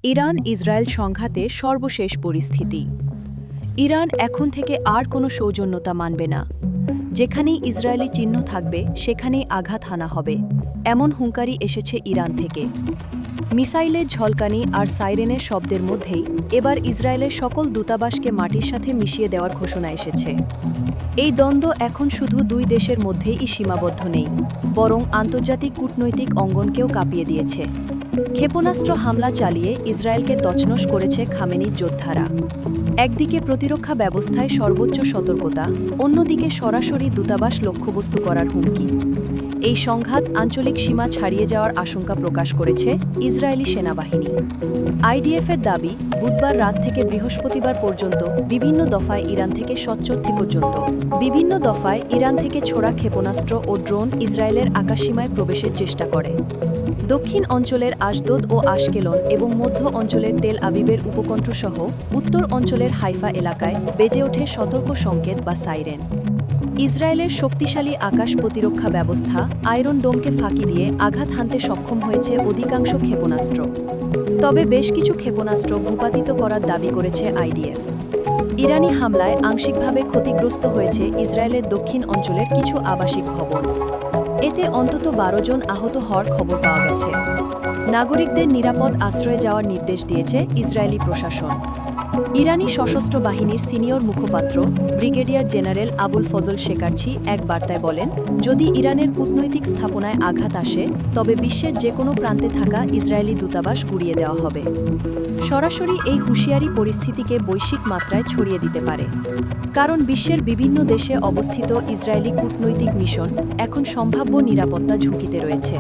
Iran Israel সংঘাতে সর্বশেষ পরিস্থিতি। ইরান এখন থেকে আর কোনো সৌজন্যতা মানবে না। যেখানেই ইসরায়েলি চিহ্ন থাকবে সেখানেই আঘাত হানা হবে, এমন হুঁকারি এসেছে ইরান থেকে। মিসাইলের ঝলকানি আর সাইরেনের শব্দের মধ্যেই এবার ইসরায়েলের সকল দূতাবাসকে মাটির সাথে মিশিয়ে দেওয়ার ঘোষণা এসেছে। এই দ্বন্দ্ব এখন শুধু দুই দেশের মধ্যেই সীমাবদ্ধ নেই, বরং আন্তর্জাতিক কূটনৈতিক অঙ্গনকেও কাঁপিয়ে দিয়েছে। ক্ষেপণাস্ত্র হামলা চালিয়ে ইসরায়েলকে তছনছ করেছে খামেনির যোদ্ধারা। একদিকে প্রতিরক্ষা ব্যবস্থায় সর্বোচ্চ সতর্কতা, অন্যদিকে সরাসরি দূতাবাস লক্ষ্যবস্তু করার হুমকি। এই সংঘাত আঞ্চলিক সীমা ছাড়িয়ে যাওয়ার আশঙ্কা প্রকাশ করেছে ইসরায়েলি সেনাবাহিনী। আইডিএফের দাবি, বুধবার রাত থেকে বৃহস্পতিবার পর্যন্ত বিভিন্ন দফায় ইরান থেকে ছোড়া ক্ষেপণাস্ত্র ও ড্রোন ইসরায়েলের আকাশসীমায় প্রবেশের চেষ্টা করে। দক্ষিণ অঞ্চলের আশদোদ ও আশকেলন এবং মধ্য অঞ্চলের তেল আবিবের উপকণ্ঠসহ উত্তর অঞ্চলের হাইফা এলাকায় বেজে ওঠে সতর্ক সংকেত বা সাইরেন। ইসরায়েলের শক্তিশালী আকাশ প্রতিরক্ষা ব্যবস্থা আয়রন ডোমকে ফাঁকি দিয়ে আঘাত হানতে সক্ষম হয়েছে অধিকাংশ ক্ষেপণাস্ত্র। তবে বেশ কিছু ক্ষেপণাস্ত্র ভূপাতিত করার দাবি করেছে আইডিএফ। ইরানি হামলায় আংশিকভাবে ক্ষতিগ্রস্ত হয়েছে ইসরায়েলের দক্ষিণ অঞ্চলের কিছু আবাসিক ভবন। এতে অন্তত 12 জন আহত হওয়ার খবর পাওয়া গেছে। নাগরিকদের নিরাপদ আশ্রয়ে যাওয়ার নির্দেশ দিয়েছে ইসরায়েলি প্রশাসন। ইরানি সশস্ত্র বাহিনীর সিনিয়র মুখপাত্র ব্রিগেডিয়ার জেনারেল আবুল ফজল শেকারচি এক বার্তায় বলেন, যদি ইরানের কূটনৈতিক স্থাপনায় আঘাত আসে তবে বিশ্বের যে কোনো প্রান্তে থাকা ইসরায়েলি দূতাবাস গুড়িয়ে দেওয়া হবে। সরাসরি এই হুঁশিয়ারি পরিস্থিতিকে বৈশ্বিক মাত্রায় ছড়িয়ে দিতে পারে, কারণ বিশ্বের বিভিন্ন দেশে অবস্থিত ইসরায়েলি কূটনৈতিক মিশন এখন সম্ভাব্য নিরাপত্তা ঝুঁকিতে রয়েছে।